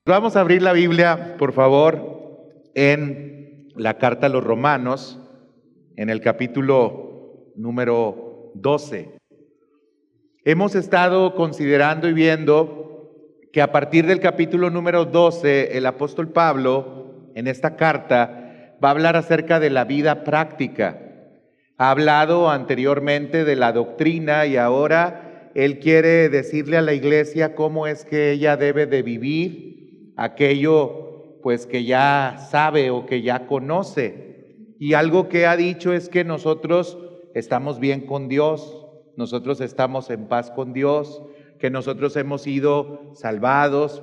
Vamos a abrir la Biblia, por favor, en la carta a los Romanos, en el capítulo número 12. Hemos estado considerando y viendo que a partir del capítulo número 12, el apóstol Pablo, en esta carta, va a hablar acerca de la vida práctica. Ha hablado anteriormente de la doctrina y ahora él quiere decirle a la iglesia cómo es que ella debe de vivir aquello pues que ya sabe o que ya conoce. Y algo que ha dicho es que nosotros estamos bien con Dios, nosotros estamos en paz con Dios, que nosotros hemos sido salvados,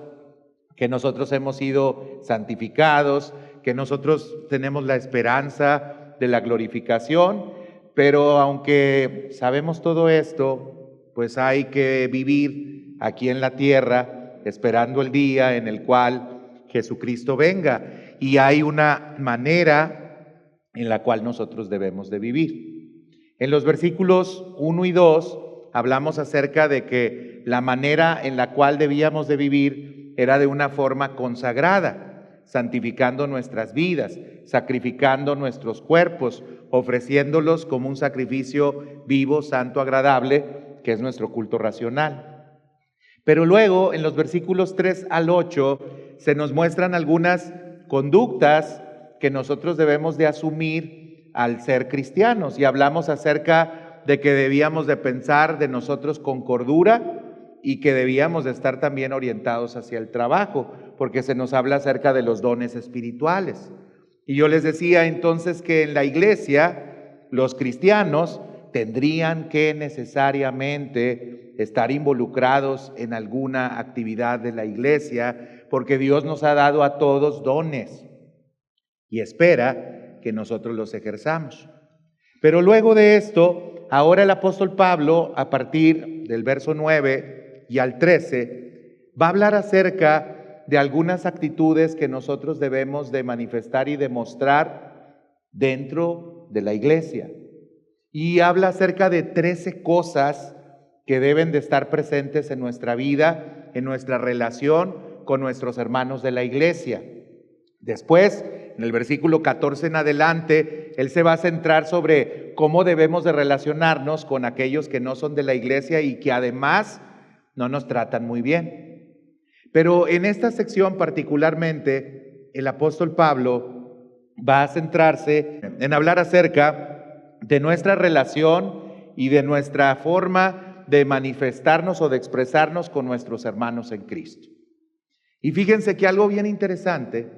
que nosotros hemos sido santificados, que nosotros tenemos la esperanza de la glorificación, pero aunque sabemos todo esto, pues hay que vivir aquí en la tierra esperando el día en el cual Jesucristo venga. Y hay una manera en la cual nosotros debemos de vivir. En los versículos 1 y 2 hablamos acerca de que la manera en la cual debíamos de vivir era de una forma consagrada, santificando nuestras vidas, sacrificando nuestros cuerpos, ofreciéndolos como un sacrificio vivo, santo, agradable, que es nuestro culto racional. Pero luego, en los versículos 3 al 8, se nos muestran algunas conductas que nosotros debemos de asumir al ser cristianos. Y hablamos acerca de que debíamos de pensar de nosotros con cordura y que debíamos de estar también orientados hacia el trabajo, porque se nos habla acerca de los dones espirituales. Y yo les decía entonces que en la iglesia, los cristianos tendrían que necesariamente estar involucrados en alguna actividad de la iglesia, porque Dios nos ha dado a todos dones y espera que nosotros los ejerzamos. Pero luego de esto, ahora el apóstol Pablo, a partir del verso 9 y al 13, va a hablar acerca de algunas actitudes que nosotros debemos de manifestar y demostrar dentro de la iglesia. Y habla acerca de 13 cosas que deben de estar presentes en nuestra vida, en nuestra relación con nuestros hermanos de la iglesia. Después, en el versículo 14 en adelante, él se va a centrar sobre cómo debemos de relacionarnos con aquellos que no son de la iglesia y que además no nos tratan muy bien. Pero en esta sección particularmente, el apóstol Pablo va a centrarse en hablar acerca de nuestra relación y de nuestra forma de manifestarnos o de expresarnos con nuestros hermanos en Cristo. Y fíjense que algo bien interesante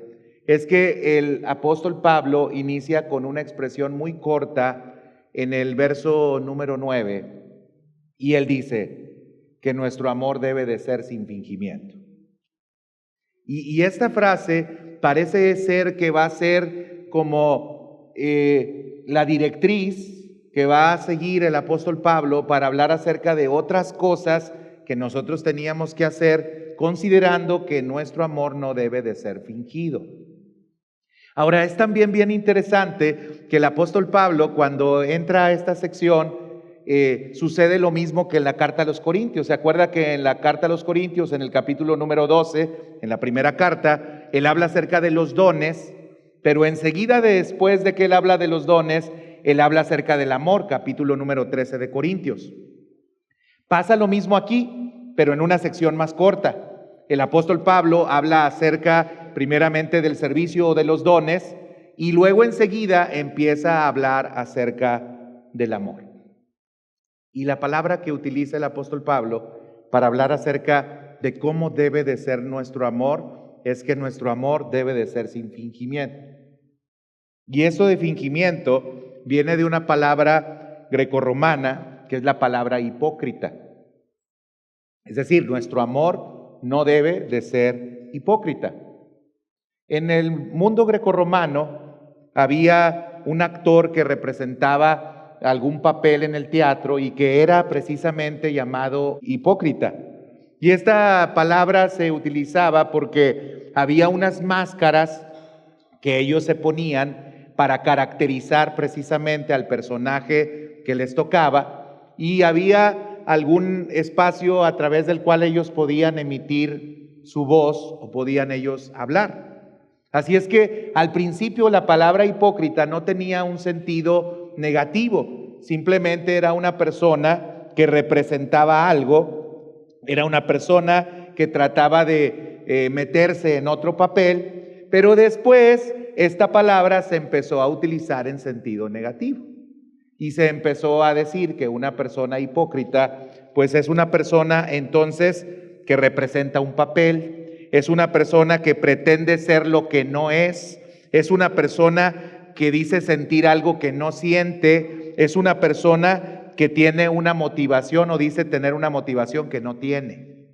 es que el apóstol Pablo inicia con una expresión muy corta en el verso número 9, y él dice que nuestro amor debe de ser sin fingimiento. Y esta frase parece ser que va a ser como la directriz que va a seguir el apóstol Pablo para hablar acerca de otras cosas que nosotros teníamos que hacer, considerando que nuestro amor no debe de ser fingido. Ahora, es también bien interesante que el apóstol Pablo, cuando entra a esta sección, sucede lo mismo que en la carta a los Corintios. ¿Se acuerda que en la carta a los Corintios, en el capítulo número 12, en la primera carta, él habla acerca de los dones, pero enseguida después de que él habla de los dones, él habla acerca del amor, capítulo número 13 de Corintios. Pasa lo mismo aquí, pero en una sección más corta. El apóstol Pablo habla acerca primeramente del servicio o de los dones y luego enseguida empieza a hablar acerca del amor. Y la palabra que utiliza el apóstol Pablo para hablar acerca de cómo debe de ser nuestro amor es que nuestro amor debe de ser sin fingimiento. Y eso de fingimiento viene de una palabra grecorromana, que es la palabra hipócrita. Es decir, nuestro amor no debe de ser hipócrita. En el mundo grecorromano había un actor que representaba algún papel en el teatro y que era precisamente llamado hipócrita. Y esta palabra se utilizaba porque había unas máscaras que ellos se ponían para caracterizar precisamente al personaje que les tocaba, y había algún espacio a través del cual ellos podían emitir su voz o podían ellos hablar. Así es que al principio la palabra hipócrita no tenía un sentido negativo, simplemente era una persona que representaba algo, era una persona que trataba de meterse en otro papel, pero después esta palabra se empezó a utilizar en sentido negativo y se empezó a decir que una persona hipócrita pues es una persona entonces que representa un papel, es una persona que pretende ser lo que no es una persona que dice sentir algo que no siente, es una persona que tiene una motivación o dice tener una motivación que no tiene.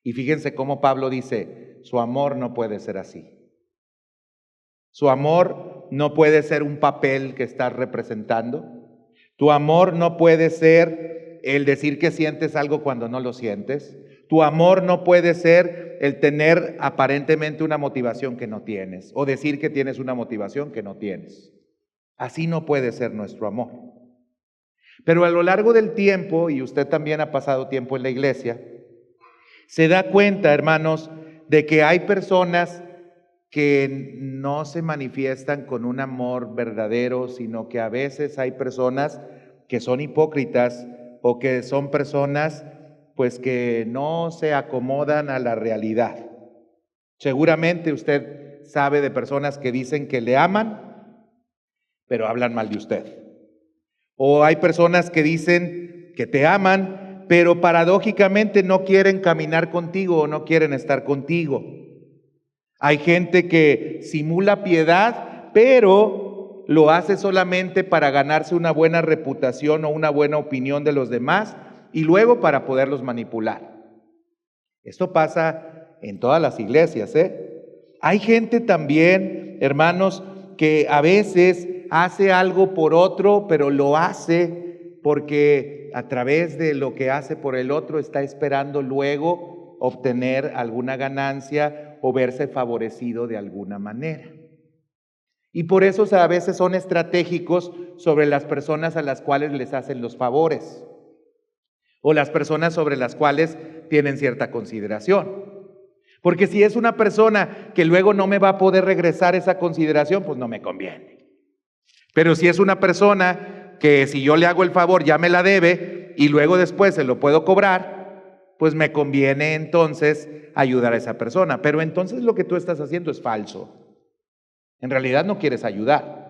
Y fíjense cómo Pablo dice, su amor no puede ser así. Su amor no puede ser un papel que estás representando. Tu amor no puede ser el decir que sientes algo cuando no lo sientes. Tu amor no puede ser el tener aparentemente una motivación que no tienes o decir que tienes una motivación que no tienes. Así no puede ser nuestro amor. Pero a lo largo del tiempo, y usted también ha pasado tiempo en la iglesia, se da cuenta, hermanos, de que hay personas que no se manifiestan con un amor verdadero, sino que a veces hay personas que son hipócritas o que son personas pues que no se acomodan a la realidad. Seguramente usted sabe de personas que dicen que le aman, pero hablan mal de usted. O hay personas que dicen que te aman, pero paradójicamente no quieren caminar contigo o no quieren estar contigo. Hay gente que simula piedad, pero lo hace solamente para ganarse una buena reputación o una buena opinión de los demás y luego para poderlos manipular. Esto pasa en todas las iglesias, Hay gente también, hermanos, que a veces hace algo por otro, pero lo hace porque a través de lo que hace por el otro está esperando luego obtener alguna ganancia o verse favorecido de alguna manera. Y por eso a veces son estratégicos sobre las personas a las cuales les hacen los favores o las personas sobre las cuales tienen cierta consideración. Porque si es una persona que luego no me va a poder regresar esa consideración, pues no me conviene. Pero si es una persona que si yo le hago el favor ya me la debe y luego después se lo puedo cobrar, pues me conviene entonces ayudar a esa persona. Pero entonces lo que tú estás haciendo es falso. En realidad no quieres ayudar.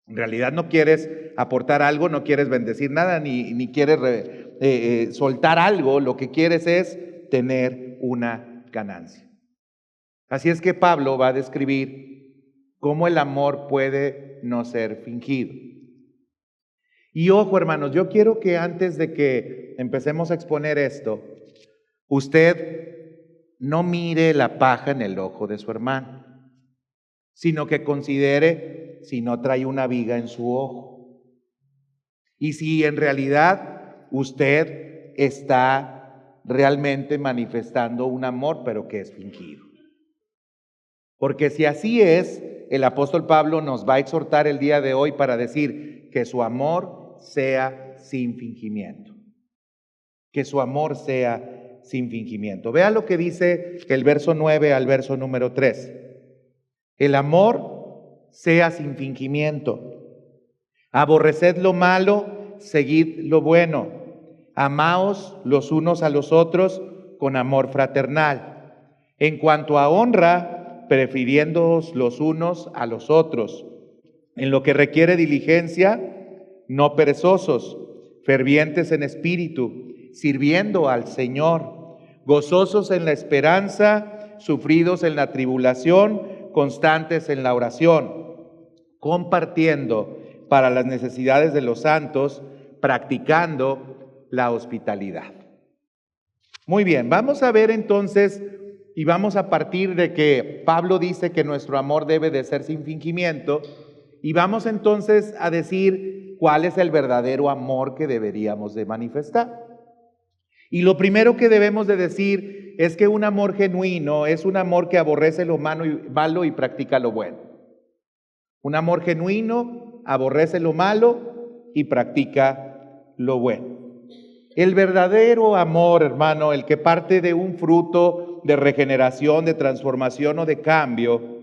En realidad no quieres aportar algo, no quieres bendecir nada, ni quieres soltar algo. Lo que quieres es tener una ganancia. Así es que Pablo va a describir cómo el amor puede no ser fingido. Y ojo, hermanos, yo quiero que antes de que empecemos a exponer esto, usted no mire la paja en el ojo de su hermano, sino que considere si no trae una viga en su ojo. Y si en realidad usted está realmente manifestando un amor, pero que es fingido. Porque si así es, el apóstol Pablo nos va a exhortar el día de hoy para decir que su amor sea sin fingimiento. Que su amor sea sin fingimiento. Vea lo que dice el verso 9 al verso número 3. El amor sea sin fingimiento. Aborreced lo malo, seguid lo bueno. Amaos los unos a los otros con amor fraternal. En cuanto a honra, prefiriéndoos los unos a los otros. En lo que requiere diligencia, no perezosos, fervientes en espíritu, sirviendo al Señor, gozosos en la esperanza, sufridos en la tribulación, constantes en la oración, compartiendo para las necesidades de los santos, practicando la hospitalidad. Muy bien, vamos a ver entonces y vamos a partir de que Pablo dice que nuestro amor debe de ser sin fingimiento y vamos entonces a decir cuál es el verdadero amor que deberíamos de manifestar. Y lo primero que debemos de decir es que un amor genuino es un amor que aborrece lo malo y practica lo bueno. Un amor genuino aborrece lo malo y practica lo bueno. El verdadero amor, hermano, el que parte de un fruto de regeneración, de transformación o de cambio,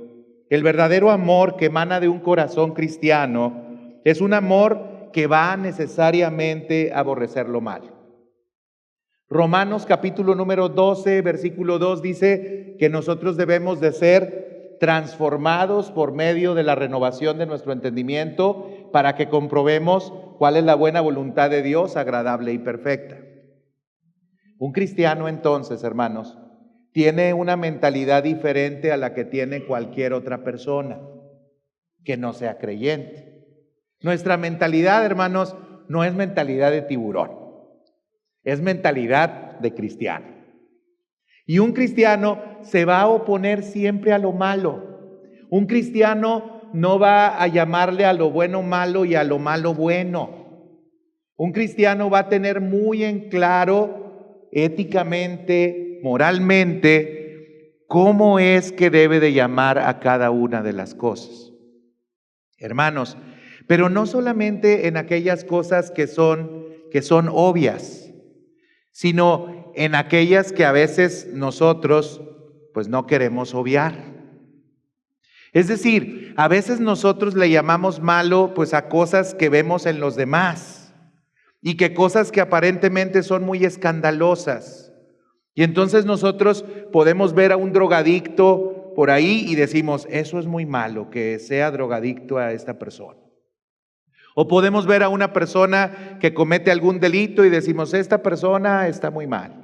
el verdadero amor que emana de un corazón cristiano es un amor que va necesariamente a aborrecer lo malo. Romanos capítulo número 12, versículo 2 dice que nosotros debemos de ser transformados por medio de la renovación de nuestro entendimiento para que comprobemos cuál es la buena voluntad de Dios, agradable y perfecta. Un cristiano entonces, hermanos, tiene una mentalidad diferente a la que tiene cualquier otra persona que no sea creyente. Nuestra mentalidad, hermanos, no es mentalidad de tiburón. Es mentalidad de cristiano. Y un cristiano se va a oponer siempre a lo malo. Un cristiano no va a llamarle a lo bueno malo y a lo malo bueno. Un cristiano va a tener muy en claro, éticamente, moralmente, cómo es que debe de llamar a cada una de las cosas. Hermanos, pero no solamente en aquellas cosas que son obvias, sino en aquellas que a veces nosotros pues no queremos obviar. Es decir, a veces nosotros le llamamos malo pues a cosas que vemos en los demás y que cosas que aparentemente son muy escandalosas. Y entonces nosotros podemos ver a un drogadicto por ahí y decimos, eso es muy malo que sea drogadicto a esta persona. O podemos ver a una persona que comete algún delito y decimos, esta persona está muy mal.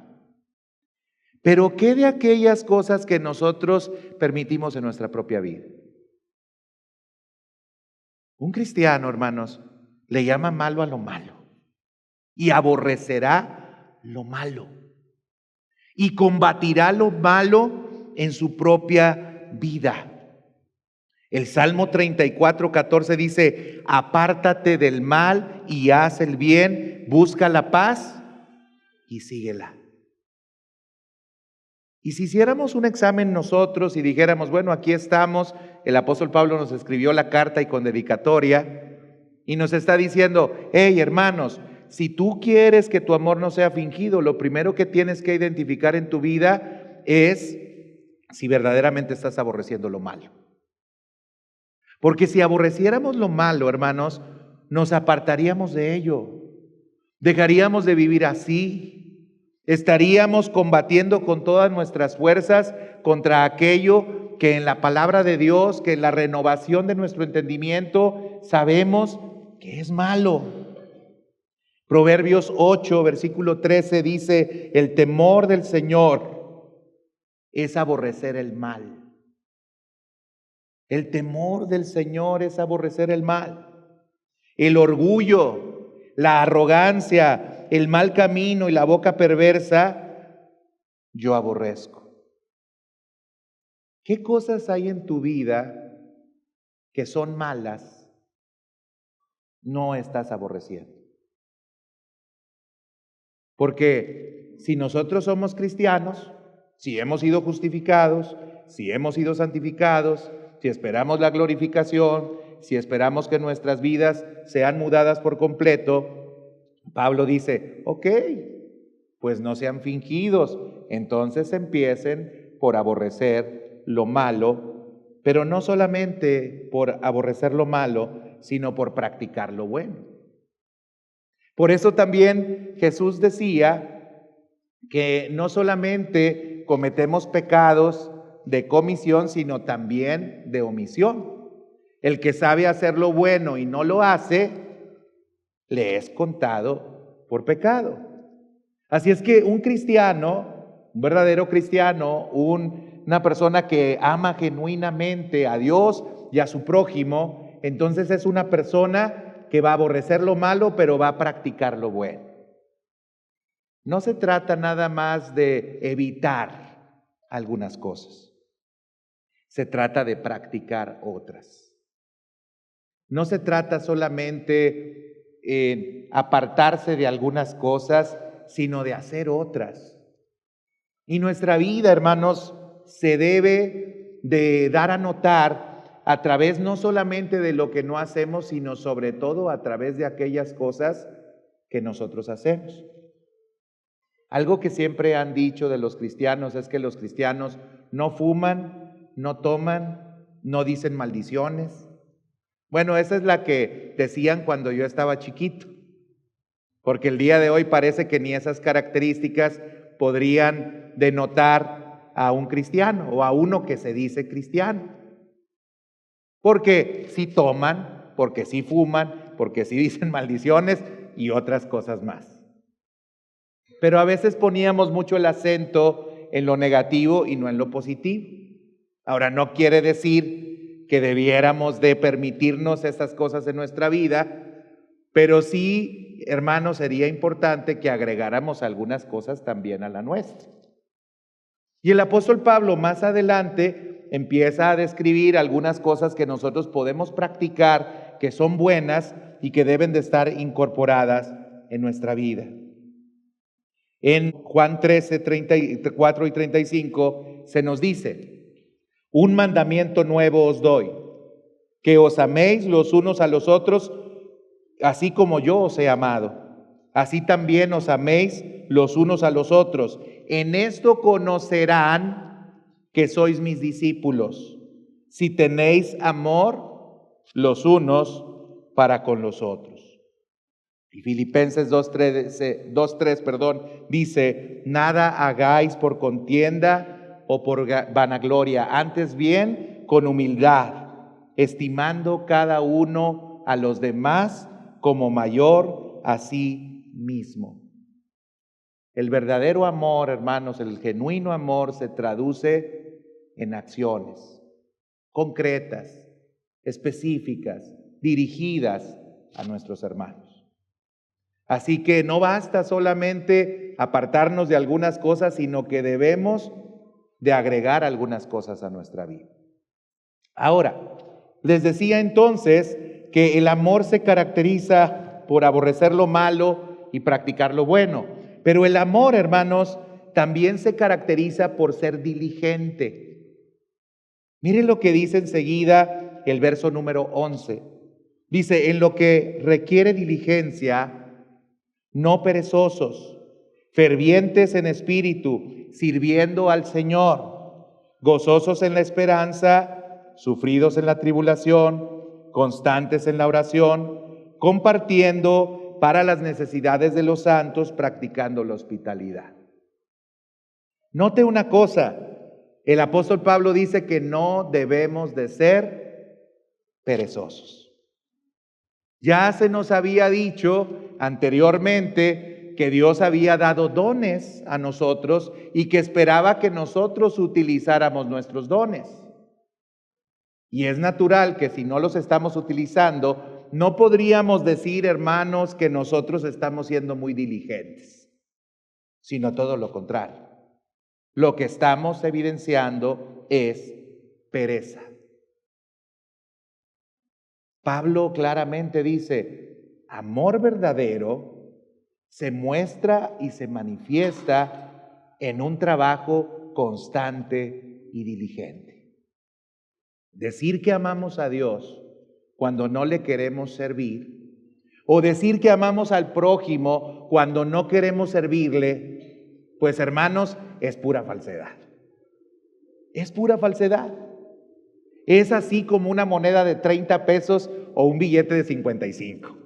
Pero ¿qué de aquellas cosas que nosotros permitimos en nuestra propia vida? Un cristiano, hermanos, le llama malo a lo malo y aborrecerá lo malo y combatirá lo malo en su propia vida. El Salmo 34:14 dice, apártate del mal y haz el bien, busca la paz y síguela. Y si hiciéramos un examen nosotros y dijéramos, bueno, aquí estamos, el apóstol Pablo nos escribió la carta y con dedicatoria y nos está diciendo, hey hermanos, si tú quieres que tu amor no sea fingido, lo primero que tienes que identificar en tu vida es si verdaderamente estás aborreciendo lo malo. Porque si aborreciéramos lo malo, hermanos, nos apartaríamos de ello. Dejaríamos de vivir así. Estaríamos combatiendo con todas nuestras fuerzas contra aquello que en la palabra de Dios, que en la renovación de nuestro entendimiento, sabemos que es malo. Proverbios 8, versículo 13 dice, el temor del Señor es aborrecer el mal. El temor del Señor es aborrecer el mal. El orgullo, la arrogancia, el mal camino y la boca perversa, yo aborrezco. ¿Qué cosas hay en tu vida que son malas? No estás aborreciendo. Porque si nosotros somos cristianos, si hemos sido justificados, si hemos sido santificados, si esperamos la glorificación, si esperamos que nuestras vidas sean mudadas por completo, Pablo dice, ok, pues no sean fingidos, entonces empiecen por aborrecer lo malo, pero no solamente por aborrecer lo malo, sino por practicar lo bueno. Por eso también Jesús decía que no solamente cometemos pecados de comisión, sino también de omisión. El que sabe hacer lo bueno y no lo hace, le es contado por pecado. Así es que un cristiano, un verdadero cristiano, una persona que ama genuinamente a Dios y a su prójimo, entonces es una persona que va a aborrecer lo malo, pero va a practicar lo bueno. No se trata nada más de evitar algunas cosas. Se trata de practicar otras. No se trata solamente en apartarse de algunas cosas, sino de hacer otras. Y nuestra vida, hermanos, se debe de dar a notar a través no solamente de lo que no hacemos, sino sobre todo a través de aquellas cosas que nosotros hacemos. Algo que siempre han dicho de los cristianos es que los cristianos no fuman, no toman, no dicen maldiciones. Bueno, esa es la que decían cuando yo estaba chiquito, porque el día de hoy parece que ni esas características podrían denotar a un cristiano o a uno que se dice cristiano. Porque sí toman, porque sí fuman, porque sí dicen maldiciones y otras cosas más. Pero a veces poníamos mucho el acento en lo negativo y no en lo positivo. Ahora, no quiere decir que debiéramos de permitirnos esas cosas en nuestra vida, pero sí, hermanos, sería importante que agregáramos algunas cosas también a la nuestra. Y el apóstol Pablo más adelante empieza a describir algunas cosas que nosotros podemos practicar, que son buenas y que deben de estar incorporadas en nuestra vida. En Juan 13, 34 y 35 se nos dice: un mandamiento nuevo os doy, que os améis los unos a los otros, así como yo os he amado. Así también os améis los unos a los otros. En esto conocerán que sois mis discípulos, si tenéis amor los unos para con los otros. Y Filipenses 2:3 dice: nada hagáis por contienda o por vanagloria, antes bien con humildad, estimando cada uno a los demás como mayor a sí mismo. El verdadero amor, hermanos, el genuino amor se traduce en acciones concretas, específicas, dirigidas a nuestros hermanos. Así que no basta solamente apartarnos de algunas cosas, sino que debemos de agregar algunas cosas a nuestra vida. Ahora, les decía entonces que el amor se caracteriza por aborrecer lo malo y practicar lo bueno. Pero el amor, hermanos, también se caracteriza por ser diligente. Miren lo que dice enseguida el verso número 11. Dice: en lo que requiere diligencia, no perezosos, fervientes en espíritu, sirviendo al Señor, gozosos en la esperanza, sufridos en la tribulación, constantes en la oración, compartiendo para las necesidades de los santos, practicando la hospitalidad. Note una cosa, el apóstol Pablo dice que no debemos de ser perezosos. Ya se nos había dicho anteriormente que Dios había dado dones a nosotros y que esperaba que nosotros utilizáramos nuestros dones. Y es natural que si no los estamos utilizando, no podríamos decir, hermanos, que nosotros estamos siendo muy diligentes, sino todo lo contrario. Lo que estamos evidenciando es pereza. Pablo claramente dice: amor verdadero se muestra y se manifiesta en un trabajo constante y diligente. Decir que amamos a Dios cuando no le queremos servir, o decir que amamos al prójimo cuando no queremos servirle, pues hermanos, es pura falsedad. Es pura falsedad. Es así como una moneda de 30 pesos o un billete de 55.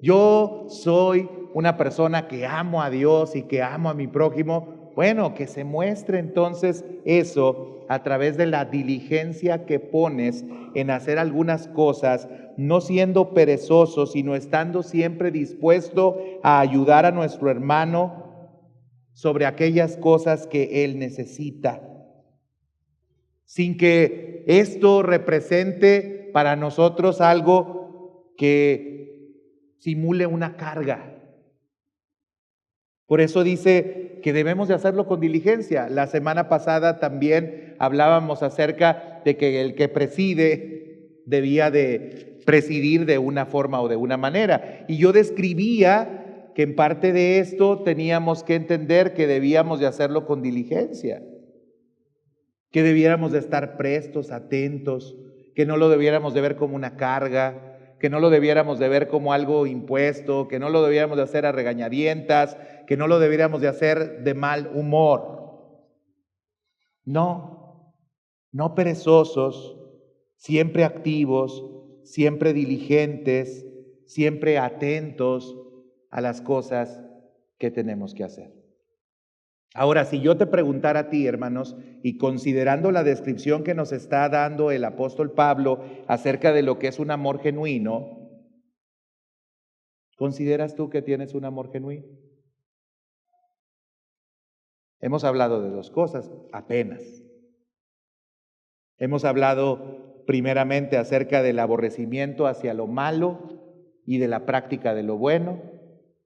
Yo soy una persona que amo a Dios y que amo a mi prójimo. Bueno, que se muestre entonces eso a través de la diligencia que pones en hacer algunas cosas, no siendo perezoso, sino estando siempre dispuesto a ayudar a nuestro hermano sobre aquellas cosas que él necesita, sin que esto represente para nosotros algo que simule una carga. Por eso dice que debemos de hacerlo con diligencia. La semana pasada también hablábamos acerca de que el que preside debía de presidir de una forma o de una manera. Y yo describía que en parte de esto teníamos que entender que debíamos de hacerlo con diligencia, que debiéramos de estar prestos, atentos, que no lo debiéramos de ver como una carga, que no lo debiéramos de ver como algo impuesto, que no lo debiéramos de hacer a regañadientas, que no lo debiéramos de hacer de mal humor. No, no perezosos, siempre activos, siempre diligentes, siempre atentos a las cosas que tenemos que hacer. Ahora, si yo te preguntara a ti, hermanos, y considerando la descripción que nos está dando el apóstol Pablo acerca de lo que es un amor genuino, ¿consideras tú que tienes un amor genuino? Hemos hablado de dos cosas, apenas. Hemos hablado primeramente acerca del aborrecimiento hacia lo malo y de la práctica de lo bueno.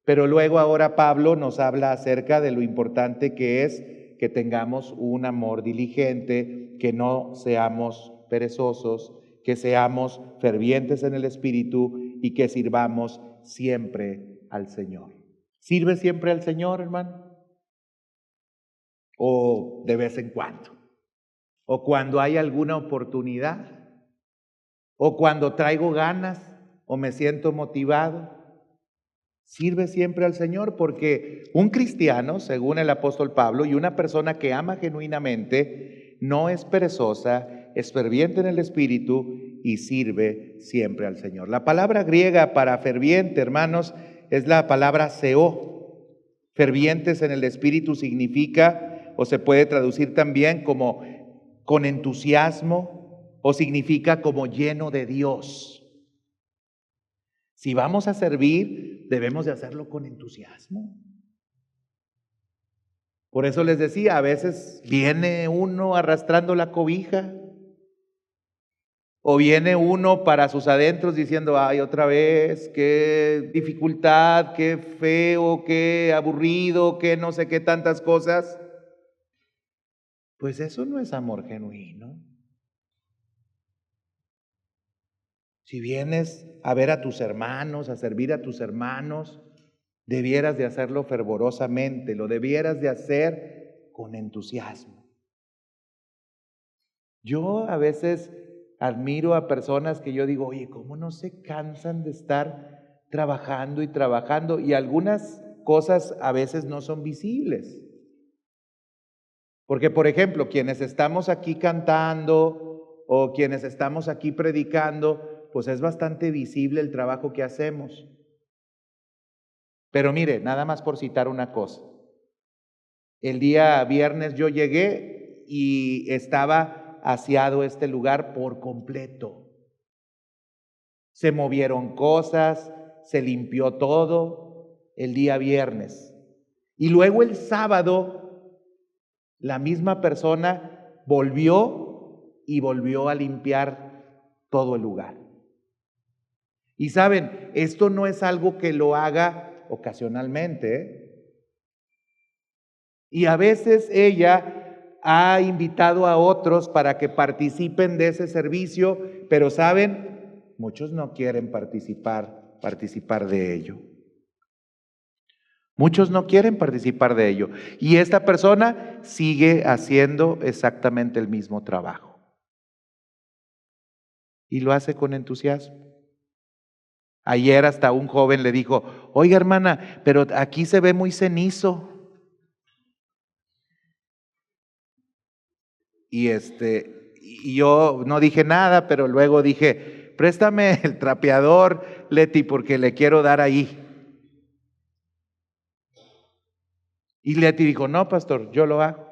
Pero luego ahora Pablo nos habla acerca de lo importante que es que tengamos un amor diligente, que no seamos perezosos, que seamos fervientes en el Espíritu y que sirvamos siempre al Señor. ¿Sirve siempre al Señor, hermano? ¿O de vez en cuando? ¿O cuando hay alguna oportunidad? ¿O cuando traigo ganas? ¿O me siento motivado? Sirve siempre al Señor, porque un cristiano, según el apóstol Pablo, y una persona que ama genuinamente, no es perezosa, es ferviente en el Espíritu y sirve siempre al Señor. La palabra griega para ferviente, hermanos, es la palabra seo. Fervientes en el Espíritu significa, o se puede traducir también como con entusiasmo, o significa como lleno de Dios. Si vamos a servir, debemos de hacerlo con entusiasmo. Por eso les decía, a veces viene uno arrastrando la cobija, o viene uno para sus adentros diciendo, ay, otra vez, qué dificultad, qué feo, qué aburrido, qué no sé qué tantas cosas. Pues eso no es amor genuino. Si vienes a ver a tus hermanos, a servir a tus hermanos, debieras de hacerlo fervorosamente, lo debieras de hacer con entusiasmo. Yo a veces admiro a personas que yo digo, oye, ¿cómo no se cansan de estar trabajando y trabajando? Y algunas cosas a veces no son visibles. Porque, por ejemplo, quienes estamos aquí cantando o quienes estamos aquí predicando, pues es bastante visible el trabajo que hacemos. Pero mire, nada más por citar una cosa. El día viernes yo llegué y estaba aseado este lugar por completo. Se movieron cosas, se limpió todo el día viernes. Y luego el sábado, la misma persona volvió a limpiar todo el lugar. Y saben, esto no es algo que lo haga ocasionalmente, ¿eh? Y a veces ella ha invitado a otros para que participen de ese servicio, pero saben, muchos no quieren participar de ello. Muchos no quieren participar de ello. Y esta persona sigue haciendo exactamente el mismo trabajo. Y lo hace con entusiasmo. Ayer hasta un joven le dijo, oiga hermana, pero aquí se ve muy cenizo. Y yo no dije nada, pero luego dije, préstame el trapeador, Leti, porque le quiero dar ahí. Y Leti dijo, no, pastor, yo lo hago.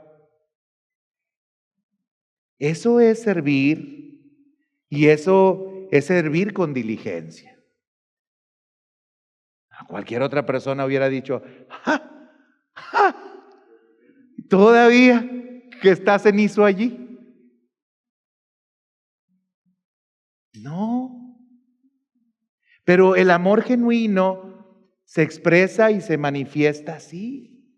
Eso es servir, y eso es servir con diligencia. A cualquier otra persona hubiera dicho, ¡ja! ¡Ja! Todavía que está cenizo allí. No. Pero el amor genuino se expresa y se manifiesta así,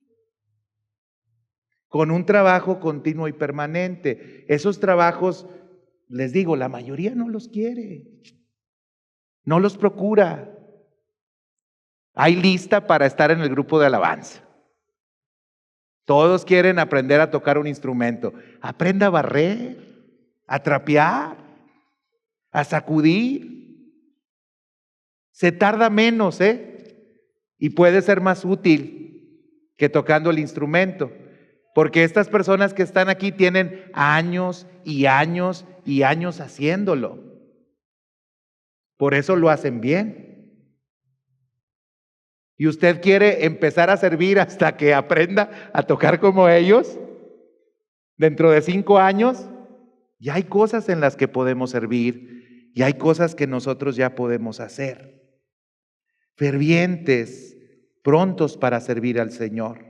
con un trabajo continuo y permanente. Esos trabajos, les digo, la mayoría no los quiere, no los procura. Hay lista para estar en el grupo de alabanza. Todos quieren aprender a tocar un instrumento. Aprenda a barrer, a trapear, a sacudir. Se tarda menos, y puede ser más útil que tocando el instrumento. Porque estas personas que están aquí tienen años y años y años haciéndolo. Por eso lo hacen bien. ¿Y usted quiere empezar a servir hasta que aprenda a tocar como ellos? Dentro de 5 años, ya hay cosas en las que podemos servir y hay cosas que nosotros ya podemos hacer. Fervientes, prontos para servir al Señor.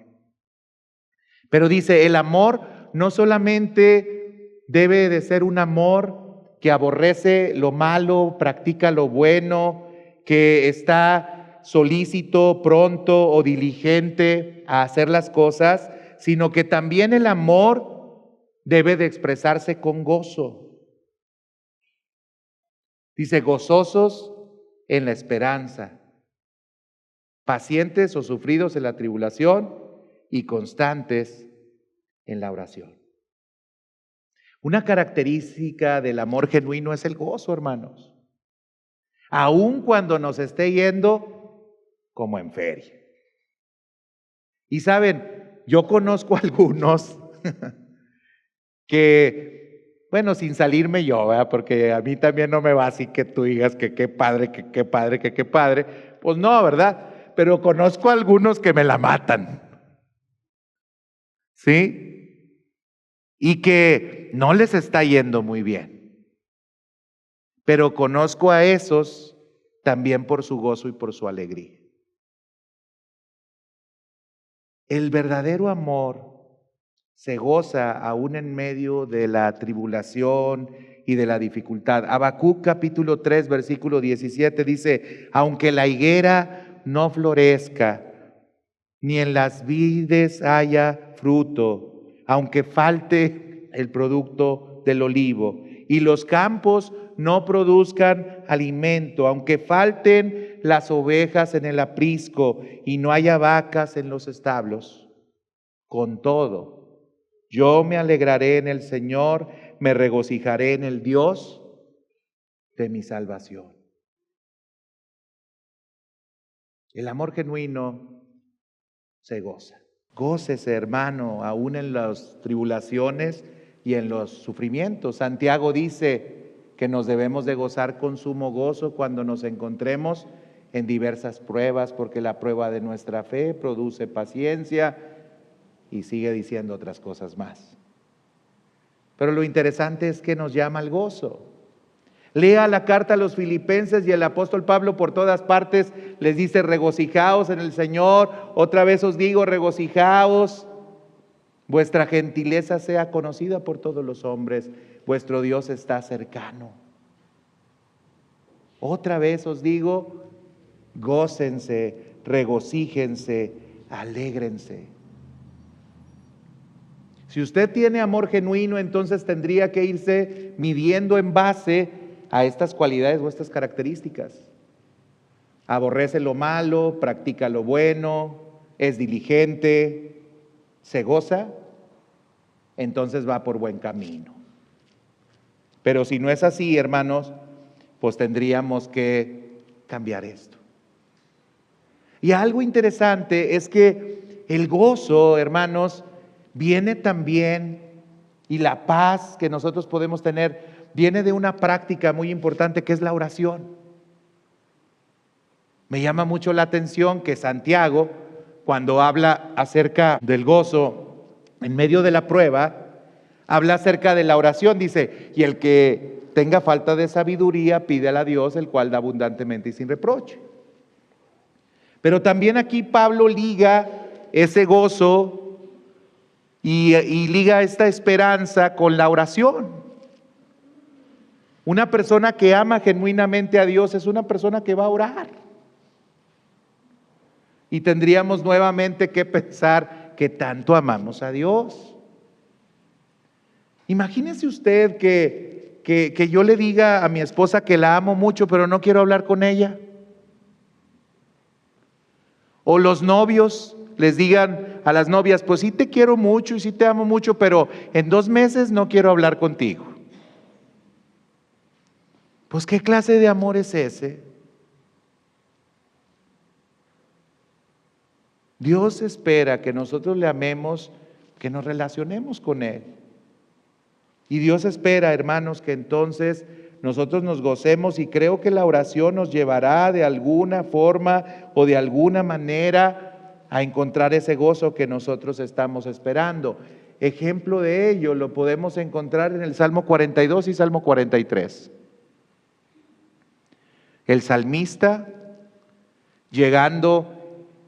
Pero dice, el amor no solamente debe de ser un amor que aborrece lo malo, practica lo bueno, que está solícito, pronto o diligente a hacer las cosas, sino que también el amor debe de expresarse con gozo. Dice, gozosos en la esperanza, pacientes o sufridos en la tribulación y constantes en la oración. Una característica del amor genuino es el gozo, hermanos. Aun cuando nos esté yendo como en feria. Y saben, yo conozco a algunos que, bueno, sin salirme yo, ¿verdad? Porque a mí también no me va así que tú digas que qué padre, que qué padre, que qué padre. Pues no, ¿verdad? Pero conozco a algunos que me la matan. ¿Sí? Y que no les está yendo muy bien. Pero conozco a esos también por su gozo y por su alegría. El verdadero amor se goza aún en medio de la tribulación y de la dificultad. Habacuc capítulo 3 versículo 17 dice, aunque la higuera no florezca, ni en las vides haya fruto, aunque falte el producto del olivo, y los campos no produzcan alimento, aunque falten las ovejas en el aprisco y no haya vacas en los establos, con todo, yo me alegraré en el Señor, me regocijaré en el Dios de mi salvación. El amor genuino se goza. Gócese, hermano, aún en las tribulaciones y en los sufrimientos. Santiago dice que nos debemos de gozar con sumo gozo cuando nos encontremos en diversas pruebas, porque la prueba de nuestra fe produce paciencia, y sigue diciendo otras cosas más. Pero lo interesante es que nos llama al gozo. Lea la carta a los Filipenses y el apóstol Pablo por todas partes les dice, regocijaos en el Señor. Otra vez os digo, regocijaos. Vuestra gentileza sea conocida por todos los hombres. Vuestro Dios está cercano. Otra vez os digo, gócense, regocíjense, alégrense. Si usted tiene amor genuino, entonces tendría que irse midiendo en base a estas cualidades o estas características. Aborrece lo malo, practica lo bueno, es diligente, se goza, entonces va por buen camino. Pero si no es así, hermanos, pues tendríamos que cambiar esto. Y algo interesante es que el gozo, hermanos, viene también, y la paz que nosotros podemos tener, viene de una práctica muy importante que es la oración. Me llama mucho la atención que Santiago, cuando habla acerca del gozo en medio de la prueba, habla acerca de la oración, dice, y el que tenga falta de sabiduría, pídele a Dios, el cual da abundantemente y sin reproche. Pero también aquí Pablo liga ese gozo y liga esta esperanza con la oración. Una persona que ama genuinamente a Dios es una persona que va a orar. Y tendríamos nuevamente que pensar que tanto amamos a Dios. Imagínese usted que yo le diga a mi esposa que la amo mucho, pero no quiero hablar con ella. O los novios les digan a las novias, pues sí te quiero mucho y sí te amo mucho, pero en 2 meses no quiero hablar contigo. Pues ¿qué clase de amor es ese? Dios espera que nosotros le amemos, que nos relacionemos con Él. Y Dios espera, hermanos, que entonces nosotros nos gocemos, y creo que la oración nos llevará de alguna forma o de alguna manera a encontrar ese gozo que nosotros estamos esperando. Ejemplo de ello lo podemos encontrar en el Salmo 42 y Salmo 43. El salmista, llegando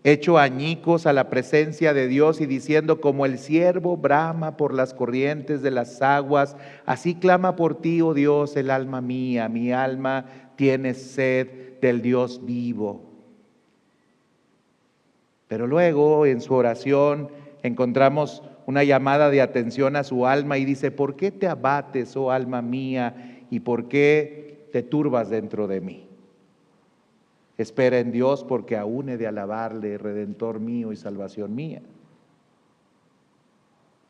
hecho añicos a la presencia de Dios y diciendo: como el ciervo brama por las corrientes de las aguas, así clama por ti, oh Dios, el alma mía. Mi alma tiene sed del Dios vivo. Pero luego en su oración encontramos una llamada de atención a su alma y dice: ¿por qué te abates, oh alma mía? ¿Y por qué te turbas dentro de mí? Espera en Dios, porque aún he de alabarle, Redentor mío y salvación mía.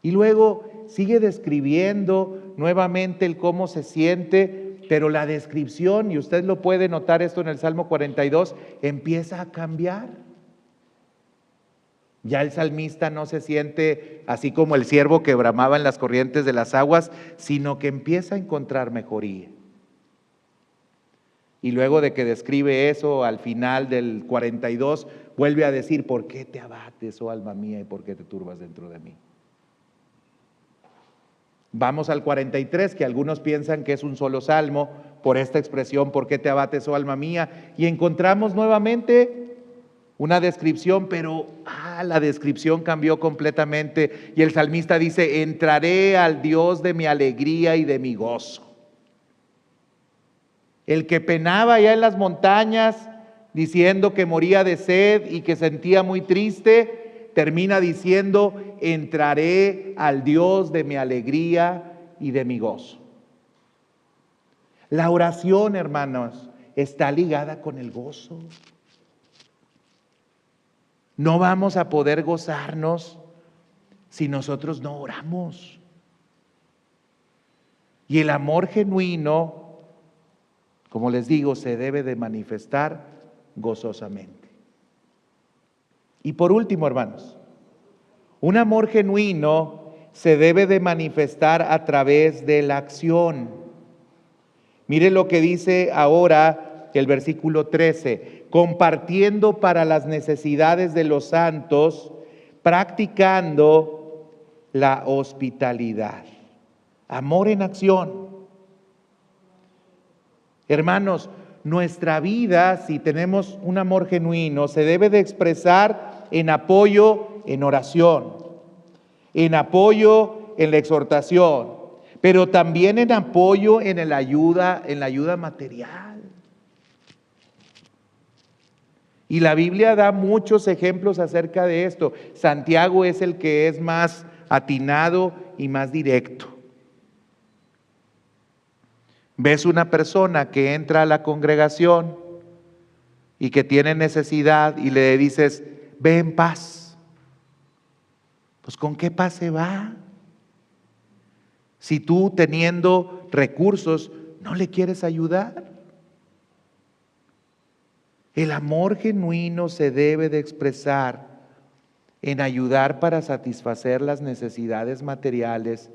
Y luego sigue describiendo nuevamente el cómo se siente, pero la descripción, y usted lo puede notar esto en el Salmo 42, empieza a cambiar. Ya el salmista no se siente así como el ciervo que bramaba en las corrientes de las aguas, sino que empieza a encontrar mejoría. Y luego de que describe eso, al final del 42, vuelve a decir: ¿por qué te abates, oh alma mía, y por qué te turbas dentro de mí? Vamos al 43, que algunos piensan que es un solo salmo, por esta expresión: ¿por qué te abates, oh alma mía? Y encontramos nuevamente una descripción, pero la descripción cambió completamente. Y el salmista dice: entraré al Dios de mi alegría y de mi gozo. El que penaba allá en las montañas diciendo que moría de sed y que sentía muy triste, termina diciendo: entraré al Dios de mi alegría y de mi gozo. La oración, hermanos, está ligada con el gozo. No vamos a poder gozarnos si nosotros no oramos. Y el amor genuino, como les digo, se debe de manifestar gozosamente. Y por último, hermanos, un amor genuino se debe de manifestar a través de la acción. Mire lo que dice ahora el versículo 13: compartiendo para las necesidades de los santos, practicando la hospitalidad. Amor en acción. Hermanos, nuestra vida, si tenemos un amor genuino, se debe de expresar en apoyo en oración, en apoyo en la exhortación, pero también en apoyo en la ayuda material. Y la Biblia da muchos ejemplos acerca de esto. Santiago es el que es más atinado y más directo. Ves una persona que entra a la congregación y que tiene necesidad y le dices: ve en paz. Pues ¿con qué paz se va? Si tú, teniendo recursos, no le quieres ayudar. El amor genuino se debe de expresar en ayudar para satisfacer las necesidades materiales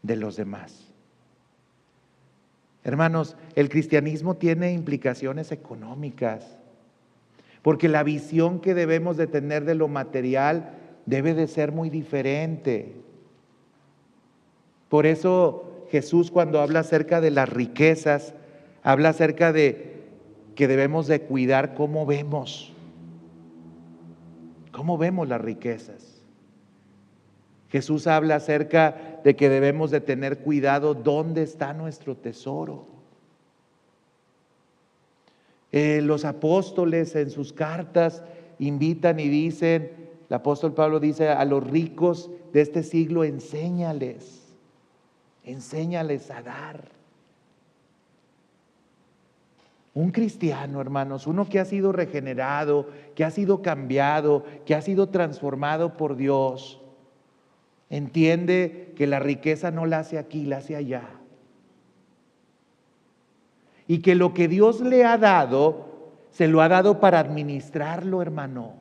de los demás. Hermanos, el cristianismo tiene implicaciones económicas, porque la visión que debemos de tener de lo material debe de ser muy diferente. Por eso Jesús, cuando habla acerca de las riquezas, habla acerca de que debemos de cuidar cómo vemos las riquezas. Jesús habla acerca de que debemos de tener cuidado dónde está nuestro tesoro. Los apóstoles en sus cartas invitan y dicen, el apóstol Pablo dice: a los ricos de este siglo enséñales a dar. Un cristiano, hermanos, uno que ha sido regenerado, que ha sido cambiado, que ha sido transformado por Dios, entiende que la riqueza no la hace aquí, la hace allá. Y que lo que Dios le ha dado, se lo ha dado para administrarlo, hermano.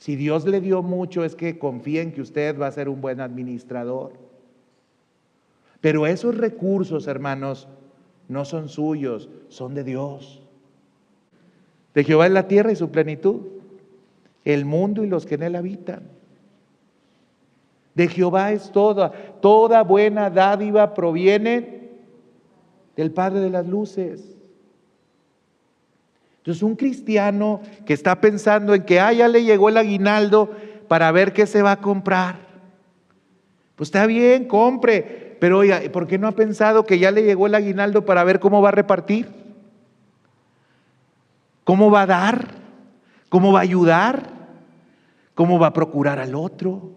Si Dios le dio mucho, es que confía en que usted va a ser un buen administrador. Pero esos recursos, hermanos, no son suyos, son de Dios. De Jehová es la tierra y su plenitud, el mundo y los que en él habitan. De Jehová es toda buena dádiva proviene del Padre de las luces. Entonces un cristiano que está pensando en que ya le llegó el aguinaldo para ver qué se va a comprar, pues está bien, compre, pero oiga, ¿por qué no ha pensado que ya le llegó el aguinaldo para ver cómo va a repartir? ¿Cómo va a dar? ¿Cómo va a ayudar? ¿Cómo va a procurar al otro?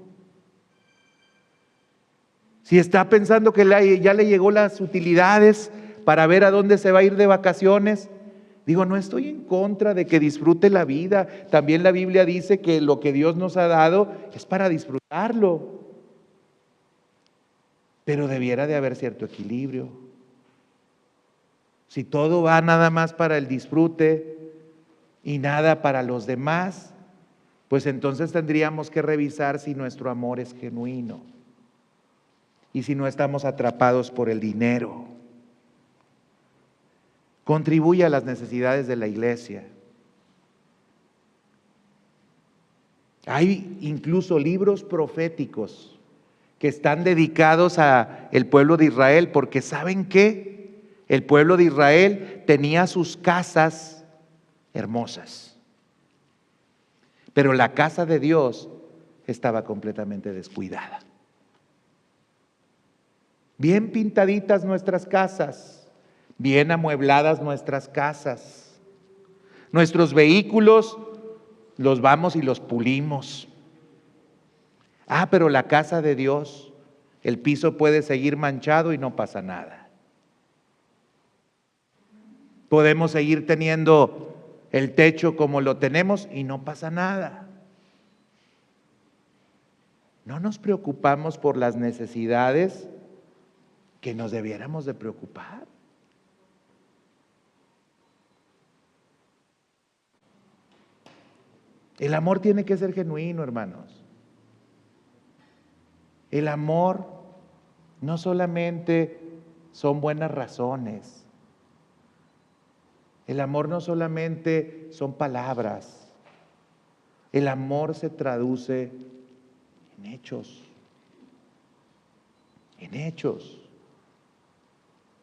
Si está pensando que ya le llegó las utilidades para ver a dónde se va a ir de vacaciones, digo, no estoy en contra de que disfrute la vida. También la Biblia dice que lo que Dios nos ha dado es para disfrutarlo. Pero debiera de haber cierto equilibrio. Si todo va nada más para el disfrute y nada para los demás, pues entonces tendríamos que revisar si nuestro amor es genuino y si no estamos atrapados por el dinero. Contribuye a las necesidades de la iglesia. Hay incluso libros proféticos que están dedicados a el pueblo de Israel, porque ¿saben qué? El pueblo de Israel tenía sus casas hermosas, pero la casa de Dios estaba completamente descuidada. Bien pintaditas nuestras casas, bien amuebladas nuestras casas. Nuestros vehículos los vamos y los pulimos. Pero la casa de Dios, el piso puede seguir manchado y no pasa nada. Podemos seguir teniendo el techo como lo tenemos y no pasa nada. No nos preocupamos por las necesidades que nos debiéramos de preocupar. El amor tiene que ser genuino, hermanos. El amor no solamente son buenas razones. El amor no solamente son palabras. El amor se traduce en hechos. En hechos.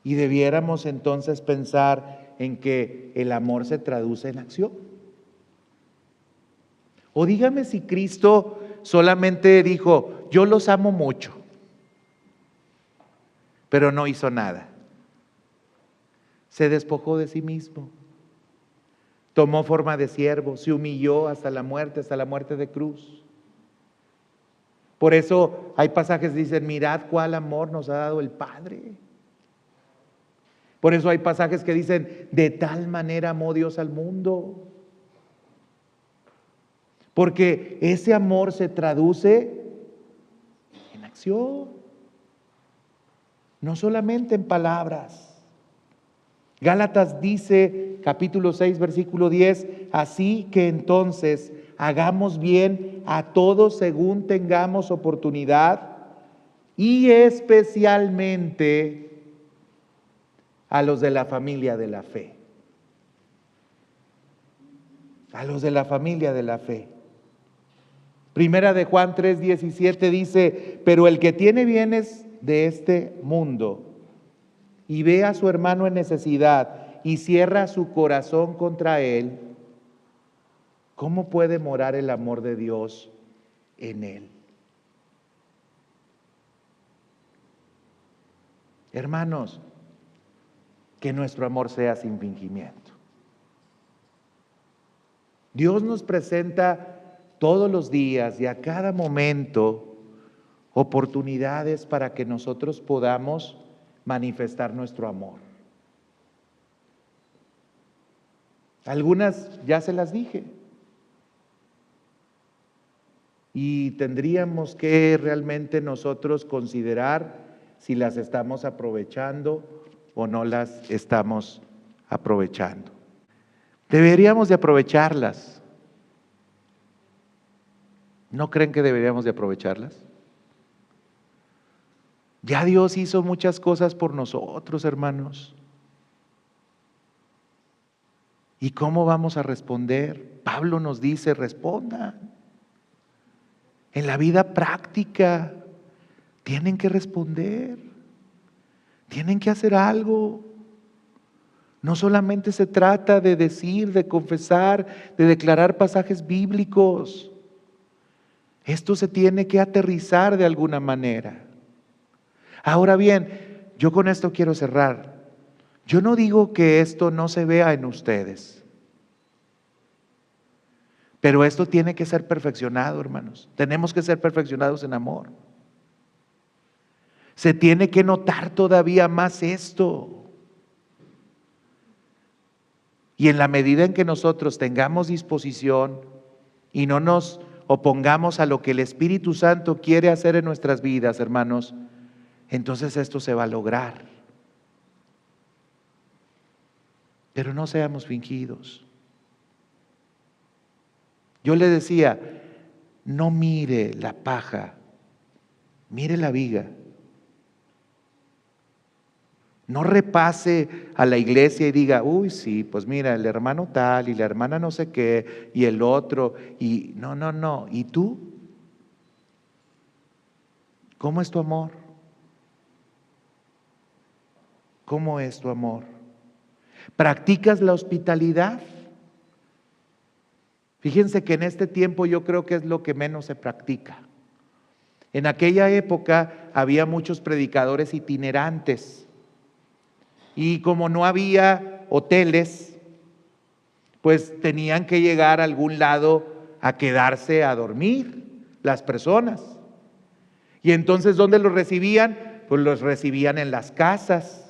Y debiéramos entonces pensar en que el amor se traduce en acción. O dígame si Cristo solamente dijo, yo los amo mucho, pero no hizo nada. Se despojó de sí mismo, tomó forma de siervo, se humilló hasta la muerte de cruz. Por eso hay pasajes que dicen, mirad cuál amor nos ha dado el Padre. Por eso hay pasajes que dicen, de tal manera amó Dios al mundo. Porque ese amor se traduce en acción, no solamente en palabras. Gálatas dice, capítulo 6, versículo 10, así que entonces hagamos bien a todos según tengamos oportunidad y especialmente a los de la familia de la fe. A los de la familia de la fe. Primera de Juan 3:17 dice, pero el que tiene bienes de este mundo y ve a su hermano en necesidad y cierra su corazón contra él, ¿cómo puede morar el amor de Dios en él? Hermanos, que nuestro amor sea sin fingimiento. Dios nos presenta todos los días y a cada momento oportunidades para que nosotros podamos manifestar nuestro amor. Algunas ya se las dije. Y tendríamos que realmente nosotros considerar si las estamos aprovechando o no las estamos aprovechando. Deberíamos de aprovecharlas. ¿No creen que deberíamos de aprovecharlas? Ya Dios hizo muchas cosas por nosotros, hermanos. ¿Y cómo vamos a responder? Pablo nos dice, respondan. En la vida práctica tienen que responder, tienen que hacer algo. No solamente se trata de decir, de confesar, de declarar pasajes bíblicos. Esto se tiene que aterrizar de alguna manera. Ahora bien, yo con esto quiero cerrar. Yo no digo que esto no se vea en ustedes, pero esto tiene que ser perfeccionado, hermanos. Tenemos que ser perfeccionados en amor. Se tiene que notar todavía más esto. Y en la medida en que nosotros tengamos disposición y no nos opongamos a lo que el Espíritu Santo quiere hacer en nuestras vidas, hermanos, entonces esto se va a lograr. Pero no seamos fingidos. Yo le decía, no mire la paja, mire la viga. No repase a la iglesia y diga, uy, sí, pues mira, el hermano tal y la hermana no sé qué y el otro. Y no. ¿Y tú? ¿Cómo es tu amor? ¿Cómo es tu amor? ¿Practicas la hospitalidad? Fíjense que en este tiempo yo creo que es lo que menos se practica. En aquella época había muchos predicadores itinerantes. Y como no había hoteles, pues tenían que llegar a algún lado a quedarse a dormir las personas. Y entonces, ¿dónde los recibían? Pues los recibían en las casas.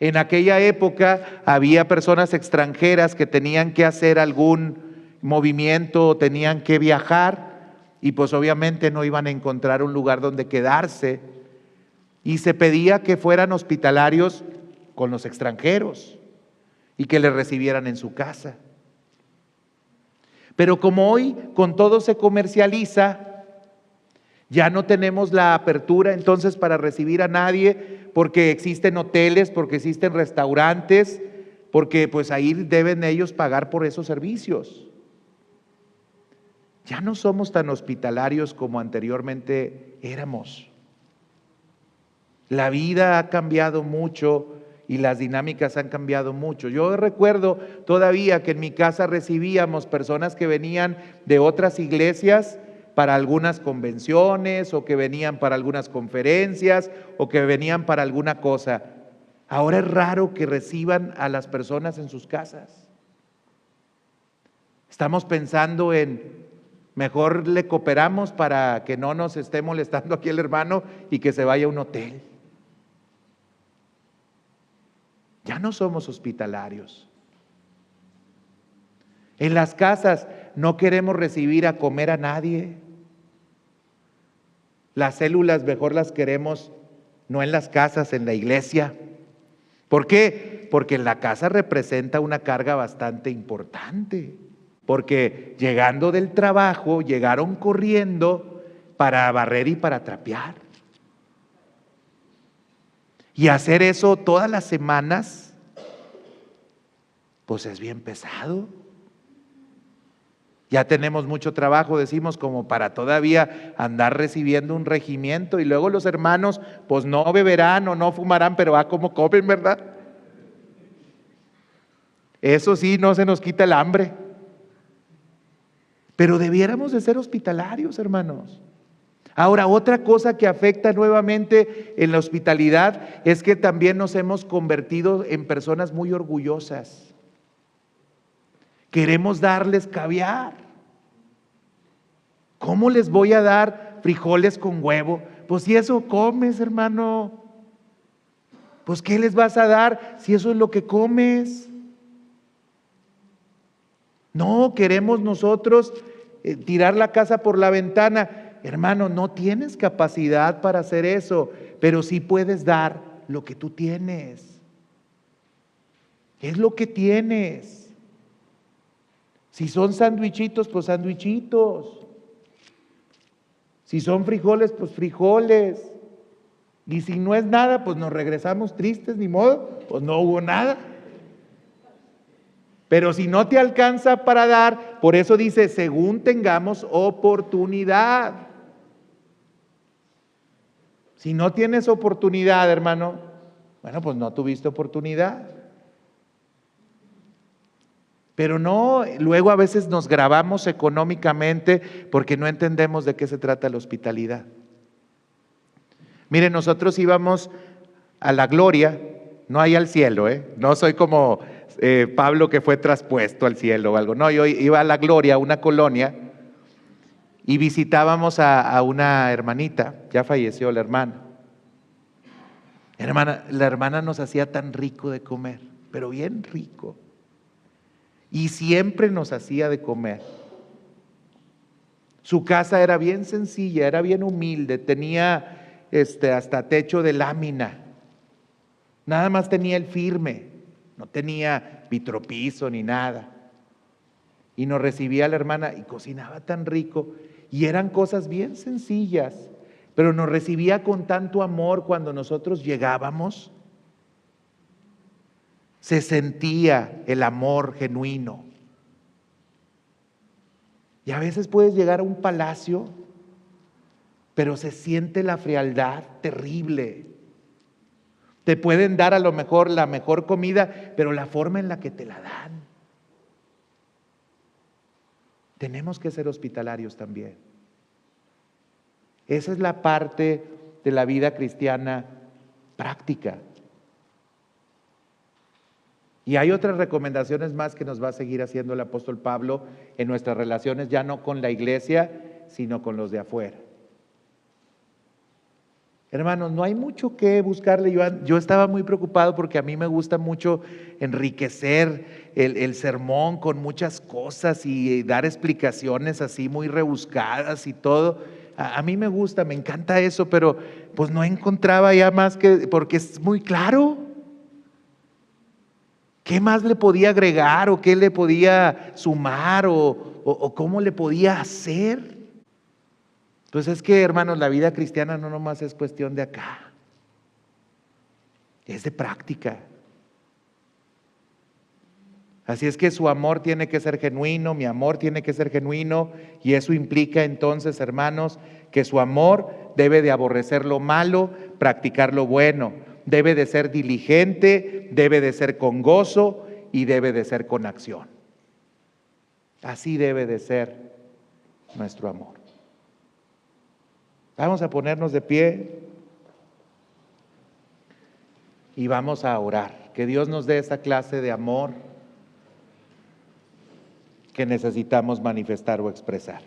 En aquella época había personas extranjeras que tenían que hacer algún movimiento, tenían que viajar y pues obviamente no iban a encontrar un lugar donde quedarse. Y se pedía que fueran hospitalarios con los extranjeros y que les recibieran en su casa. Pero como hoy con todo se comercializa, ya no tenemos la apertura entonces para recibir a nadie, porque existen hoteles, porque existen restaurantes, porque pues ahí deben ellos pagar por esos servicios. Ya no somos tan hospitalarios como anteriormente éramos. La vida ha cambiado mucho y las dinámicas han cambiado mucho. Yo recuerdo todavía que en mi casa recibíamos personas que venían de otras iglesias para algunas convenciones o que venían para algunas conferencias o que venían para alguna cosa. Ahora es raro que reciban a las personas en sus casas. Estamos pensando en mejor le cooperamos para que no nos esté molestando aquí el hermano y que se vaya a un hotel. Ya no somos hospitalarios. En las casas no queremos recibir a comer a nadie. Las células mejor las queremos no en las casas, en la iglesia. ¿Por qué? Porque la casa representa una carga bastante importante. Porque llegando del trabajo, llegaron corriendo para barrer y para trapear. Y hacer eso todas las semanas, pues es bien pesado. Ya tenemos mucho trabajo, decimos, como para todavía andar recibiendo un regimiento. Y luego los hermanos, pues no beberán o no fumarán, pero como comen, ¿verdad? Eso sí, no se nos quita el hambre. Pero debiéramos de ser hospitalarios, hermanos. Ahora, otra cosa que afecta nuevamente en la hospitalidad es que también nos hemos convertido en personas muy orgullosas. Queremos darles caviar. ¿Cómo les voy a dar frijoles con huevo? Pues si eso comes, hermano. Pues ¿qué les vas a dar si eso es lo que comes? No, queremos nosotros tirar la casa por la ventana. Hermano, no tienes capacidad para hacer eso, pero sí puedes dar lo que tú tienes. Es lo que tienes. Si son sandwichitos, pues sandwichitos. Si son frijoles, pues frijoles. Y si no es nada, pues nos regresamos tristes, ni modo, pues no hubo nada. Pero si no te alcanza para dar, por eso dice, según tengamos oportunidad. Si no tienes oportunidad, hermano, bueno, pues no tuviste oportunidad. Pero no, luego a veces nos gravamos económicamente porque no entendemos de qué se trata la hospitalidad. Miren, nosotros íbamos a la gloria, no ahí al cielo, no soy como Pablo que fue traspuesto al cielo o algo, no, yo iba a la gloria, a una colonia, y visitábamos a una hermanita, ya falleció la hermana. La hermana nos hacía tan rico de comer, pero bien rico. Y siempre nos hacía de comer. Su casa era bien sencilla, era bien humilde, tenía hasta techo de lámina. Nada más tenía el firme, no tenía vitropiso ni nada. Y nos recibía la hermana y cocinaba tan rico. Y eran cosas bien sencillas, pero nos recibía con tanto amor cuando nosotros llegábamos. Se sentía el amor genuino. Y a veces puedes llegar a un palacio, pero se siente la frialdad terrible. Te pueden dar a lo mejor la mejor comida, pero la forma en la que te la dan. Tenemos que ser hospitalarios también. Esa es la parte de la vida cristiana práctica. Y hay otras recomendaciones más que nos va a seguir haciendo el apóstol Pablo en nuestras relaciones, ya no con la iglesia, sino con los de afuera. Hermanos, no hay mucho que buscarle. Yo estaba muy preocupado porque a mí me gusta mucho enriquecer el sermón con muchas cosas y dar explicaciones así muy rebuscadas y todo. A mí me gusta, me encanta eso, pero pues no encontraba ya más que, porque es muy claro. ¿Qué más le podía agregar o qué le podía sumar o cómo le podía hacer? Pues es que, hermanos, la vida cristiana no nomás es cuestión de acá, es de práctica. Así es que su amor tiene que ser genuino, mi amor tiene que ser genuino, y eso implica entonces, hermanos, que su amor debe de aborrecer lo malo, practicar lo bueno, debe de ser diligente, debe de ser con gozo y debe de ser con acción. Así debe de ser nuestro amor. Vamos a ponernos de pie y vamos a orar. Que Dios nos dé esa clase de amor que necesitamos manifestar o expresar.